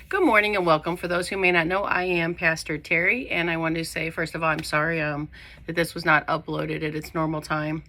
Good morning and welcome. For those who may not know, I am Pastor Terry, and I want to say, first of all, I'm sorry that this was not uploaded at its normal time.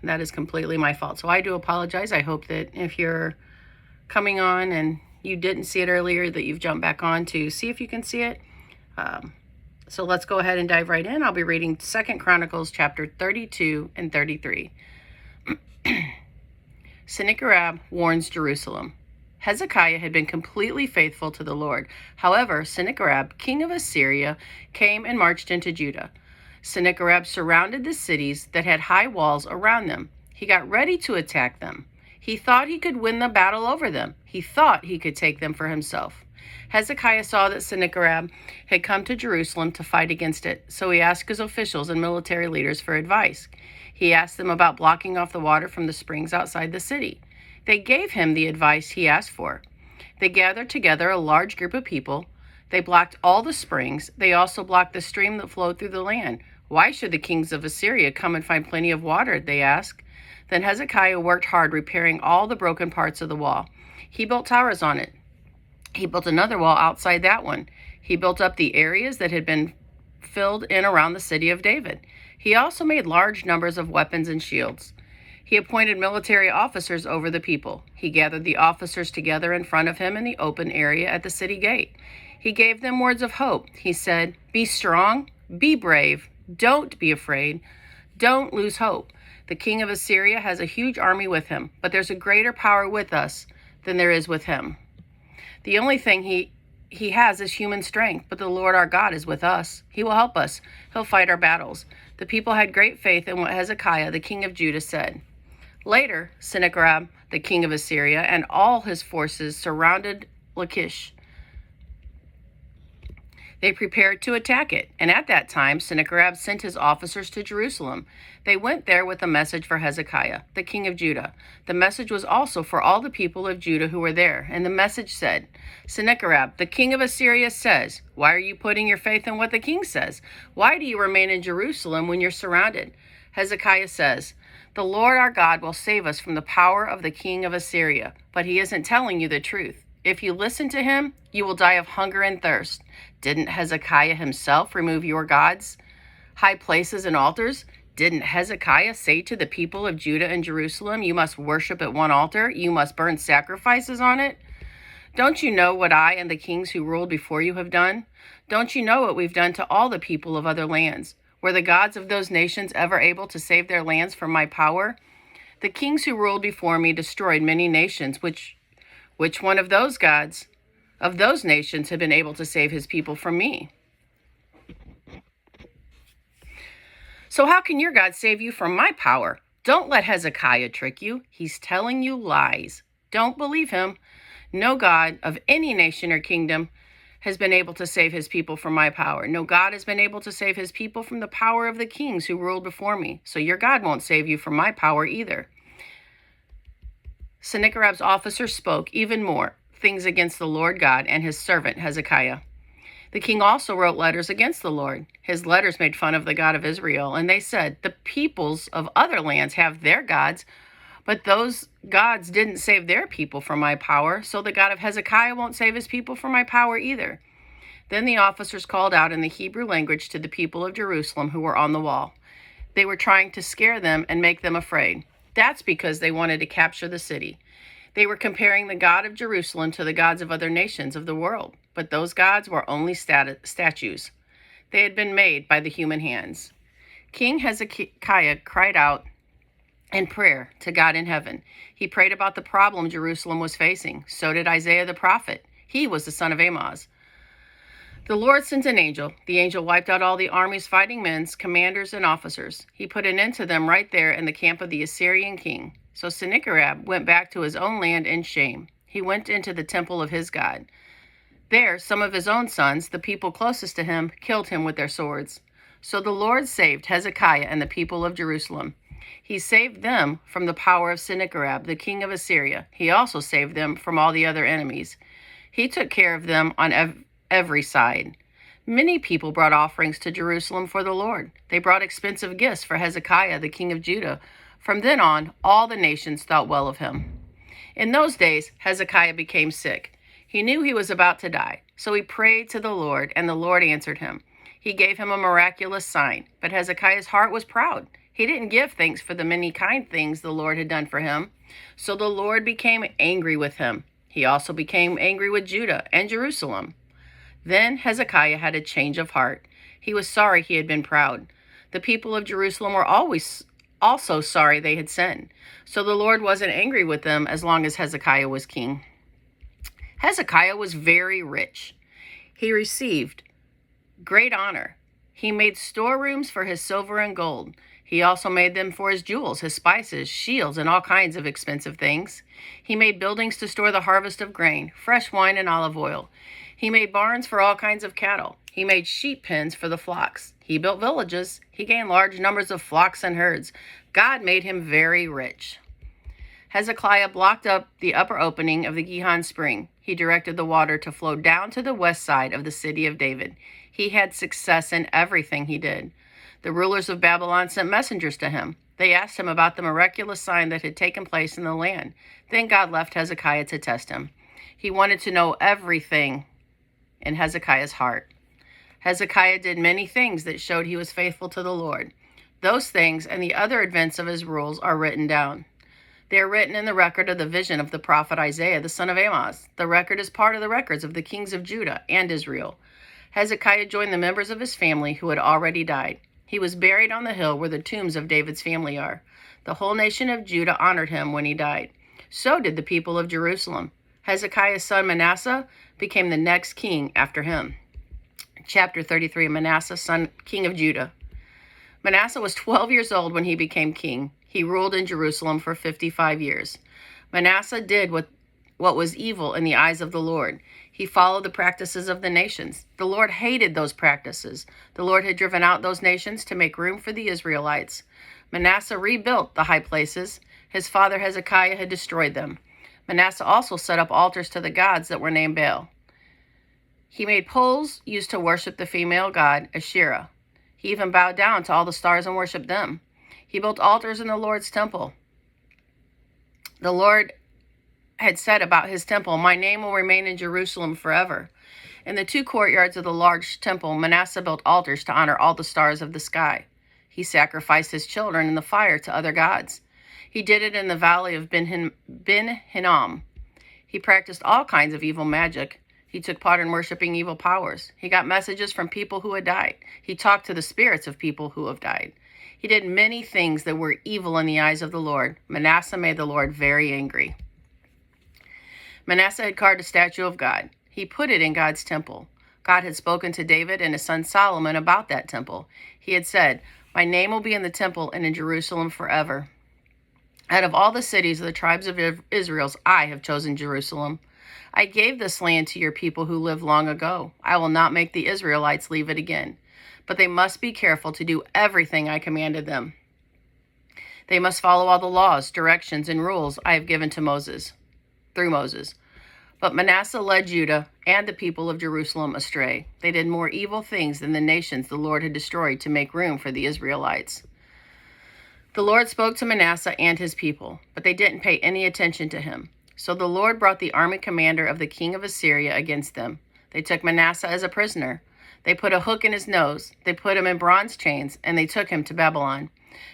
That is completely my fault. So I do apologize. I hope that if you're coming on and you didn't see it earlier, that you've jumped back on to see if you can see it. So let's go ahead and dive right in. I'll be reading 2 Chronicles chapter 32 and 33. Sennacherib warns Jerusalem. Hezekiah had been completely faithful to the Lord. However, Sennacherib, king of Assyria, came and marched into Judah. Sennacherib surrounded the cities that had high walls around them. He got ready to attack them. He thought he could win the battle over them. He thought he could take them for himself. Hezekiah saw that Sennacherib had come to Jerusalem to fight against it, so he asked his officials and military leaders for advice. He asked them about blocking off the water from the springs outside the city. They gave him the advice he asked for. They gathered together a large group of people. They blocked all the springs. They also blocked the stream that flowed through the land. Why should the kings of Assyria come and find plenty of water? They asked. Then Hezekiah worked hard repairing all the broken parts of the wall. He built towers on it. He built another wall outside that one. He built up the areas that had been filled in around the city of David. He also made large numbers of weapons and shields. He appointed military officers over the people. He gathered the officers together in front of him in the open area at the city gate. He gave them words of hope. He said, "Be strong, be brave, don't be afraid, don't lose hope. The king of Assyria has a huge army with him, but there's a greater power with us than there is with him. The only thing he has is human strength, but the Lord our God is with us. He will help us. He'll fight our battles." The people had great faith in what Hezekiah, the king of Judah, said. Later, Sennacherib, the king of Assyria, and all his forces surrounded Lachish. They prepared to attack it, and at that time, Sennacherib sent his officers to Jerusalem. They went there with a message for Hezekiah, the king of Judah. The message was also for all the people of Judah who were there, and the message said, "Sennacherib, the king of Assyria says, why are you putting your faith in what the king says? Why do you remain in Jerusalem when you're surrounded?" Hezekiah says, "The Lord our God will save us from the power of the king of Assyria, but he isn't telling you the truth. If you listen to him, you will die of hunger and thirst. Didn't Hezekiah himself remove your gods, high places and altars? Didn't Hezekiah say to the people of Judah and Jerusalem, you must worship at one altar, you must burn sacrifices on it? Don't you know what I and the kings who ruled before you have done? Don't you know what we've done to all the people of other lands? Were the gods of those nations ever able to save their lands from my power? The kings who ruled before me destroyed many nations. Which one of those gods of those nations have been able to save his people from me? So how can your God save you from my power? Don't let Hezekiah trick you. He's telling you lies. Don't believe him. No God of any nation or kingdom has been able to save his people from my power. No God has been able to save his people from the power of the kings who ruled before me. So your God won't save you from my power either. Sennacherib's officers spoke even more things against the Lord God and his servant Hezekiah. The king also wrote letters against the Lord. His letters made fun of the God of Israel, and they said, the peoples of other lands have their gods, but those gods didn't save their people from my power, so the God of Hezekiah won't save his people from my power either. Then the officers called out in the Hebrew language to the people of Jerusalem who were on the wall. They were trying to scare them and make them afraid. That's because they wanted to capture the city. They were comparing the God of Jerusalem to the gods of other nations of the world, but those gods were only statues. They had been made by the human hands. King Hezekiah cried out in prayer to God in heaven. He prayed about the problem Jerusalem was facing. So did Isaiah the prophet. He was the son of Amoz. The Lord sent an angel. The angel wiped out all the army's fighting men, commanders, and officers. He put an end to them right there in the camp of the Assyrian king. So Sennacherib went back to his own land in shame. He went into the temple of his God. There, some of his own sons, the people closest to him, killed him with their swords. So the Lord saved Hezekiah and the people of Jerusalem. He saved them from the power of Sennacherib, the king of Assyria. He also saved them from all the other enemies. He took care of them on every side. Many people brought offerings to Jerusalem for the Lord. They brought expensive gifts for Hezekiah, the king of Judah. From then on, all the nations thought well of him. In those days, Hezekiah became sick. He knew he was about to die, so he prayed to the Lord, and the Lord answered him. He gave him a miraculous sign, but Hezekiah's heart was proud. He didn't give thanks for the many kind things the Lord had done for him. So the Lord became angry with him. He also became angry with Judah and Jerusalem. Then Hezekiah had a change of heart. He was sorry he had been proud. The people of Jerusalem were always also sorry they had sinned. So the Lord wasn't angry with them as long as Hezekiah was king. Hezekiah was very rich. He received great honor. He made storerooms for his silver and gold. He also made them for his jewels, his spices, shields, and all kinds of expensive things. He made buildings to store the harvest of grain, fresh wine, and olive oil. He made barns for all kinds of cattle. He made sheep pens for the flocks. He built villages. He gained large numbers of flocks and herds. God made him very rich. Hezekiah blocked up the upper opening of the Gihon spring. He directed the water to flow down to the west side of the city of David. He had success in everything he did. The rulers of Babylon sent messengers to him. They asked him about the miraculous sign that had taken place in the land. Then God left Hezekiah to test him. He wanted to know everything in Hezekiah's heart. Hezekiah did many things that showed he was faithful to the Lord. Those things and the other events of his rules are written down. They are written in the record of the vision of the prophet Isaiah, the son of Amoz. The record is part of the records of the kings of Judah and Israel. Hezekiah joined the members of his family who had already died. He was buried on the hill where the tombs of David's family are. The whole nation of Judah honored him when he died. So did the people of Jerusalem. Hezekiah's son Manasseh became the next king after him. Chapter 33, Manasseh, king of Judah. Manasseh was 12 years old when he became king. He ruled in Jerusalem for 55 years. Manasseh did what was evil in the eyes of the Lord. He followed the practices of the nations. The Lord hated those practices. The Lord had driven out those nations to make room for the Israelites. Manasseh rebuilt the high places. His father Hezekiah had destroyed them. Manasseh also set up altars to the gods that were named Baal. He made poles used to worship the female god Asherah. He even bowed down to all the stars and worshiped them. He built altars in the Lord's temple. The Lord had said about his temple, "My name will remain in Jerusalem forever." In the two courtyards of the large temple, Manasseh built altars to honor all the stars of the sky. He sacrificed his children in the fire to other gods. He did it in the valley of Ben Hinnom. He practiced all kinds of evil magic. He took part in worshiping evil powers. He got messages from people who had died. He talked to the spirits of people who have died. He did many things that were evil in the eyes of the Lord. Manasseh made the Lord very angry. Manasseh had carved a statue of God. He put it in God's temple. God had spoken to David and his son Solomon about that temple. He had said, "My name will be in the temple and in Jerusalem forever." Out of all the cities of the tribes of Israel, I have chosen Jerusalem. I gave this land to your people who lived long ago. I will not make the Israelites leave it again. But they must be careful to do everything I commanded them. They must follow all the laws, directions, and rules I have given to Moses, through Moses. But Manasseh led Judah and the people of Jerusalem astray. They did more evil things than the nations the Lord had destroyed to make room for the Israelites. The Lord spoke to Manasseh and his people, but they didn't pay any attention to him. So the Lord brought the army commander of the king of Assyria against them. They took Manasseh as a prisoner. They put a hook in his nose. They put him in bronze chains, and they took him to Babylon.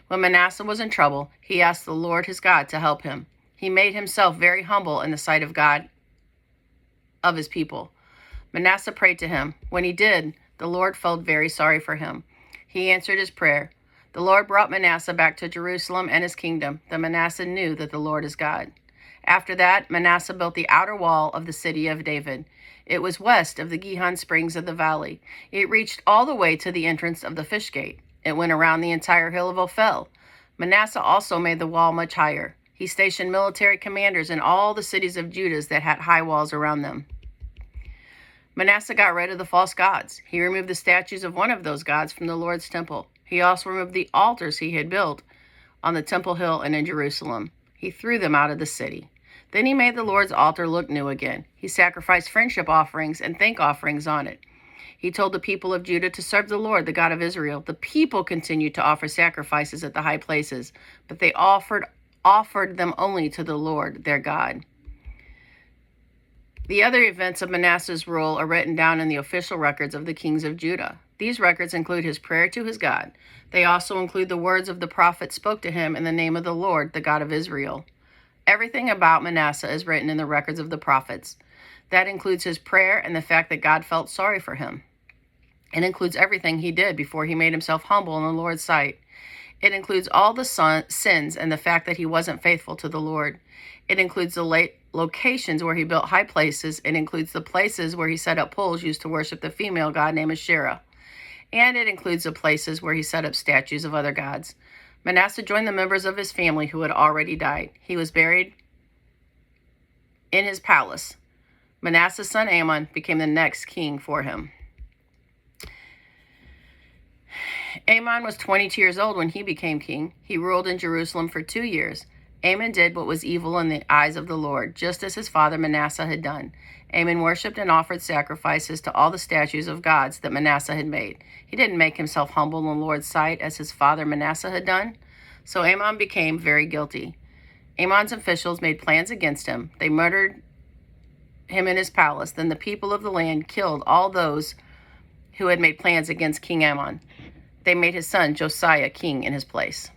When Manasseh was in trouble, he asked the Lord his God to help him. He made himself very humble in the sight of God of his people. Manasseh prayed to him. When he did, the Lord felt very sorry for him. He answered his prayer. The Lord brought Manasseh back to Jerusalem and his kingdom. Then Manasseh knew that the Lord is God. After that, Manasseh built the outer wall of the city of David. It was west of the Gihon springs of the valley. It reached all the way to the entrance of the fish gate. It went around the entire hill of Ophel. Manasseh also made the wall much higher. He stationed military commanders in all the cities of Judah that had high walls around them. Manasseh got rid of the false gods. He removed the statues of one of those gods from the Lord's temple. He also removed the altars he had built on the temple hill and in Jerusalem. He threw them out of the city. Then he made the Lord's altar look new again. He sacrificed friendship offerings and thank offerings on it. He told the people of Judah to serve the Lord, the God of Israel. The people continued to offer sacrifices at the high places, but they offered them only to the Lord, their God. The other events of Manasseh's rule are written down in the official records of the kings of Judah. These records include his prayer to his God. They also include the words of the prophet spoke to him in the name of the Lord, the God of Israel. Everything about Manasseh is written in the records of the prophets. That includes his prayer and the fact that God felt sorry for him. It includes everything he did before he made himself humble in the Lord's sight. It includes all the sins and the fact that he wasn't faithful to the Lord. It includes the locations where he built high places. It includes the places where he set up poles used to worship the female god named Asherah. And it includes the places where he set up statues of other gods. Manasseh joined the members of his family who had already died. He was buried in his palace. Manasseh's son Amon became the next king for him. Amon was 22 years old when he became king. He ruled in Jerusalem for 2 years. Amon did what was evil in the eyes of the Lord, just as his father Manasseh had done. Amon worshipped and offered sacrifices to all the statues of gods that Manasseh had made. He didn't make himself humble in the Lord's sight as his father Manasseh had done. So Amon became very guilty. Amon's officials made plans against him. They murdered him in his palace. Then the people of the land killed all those who had made plans against King Amon. They made his son Josiah king in his place.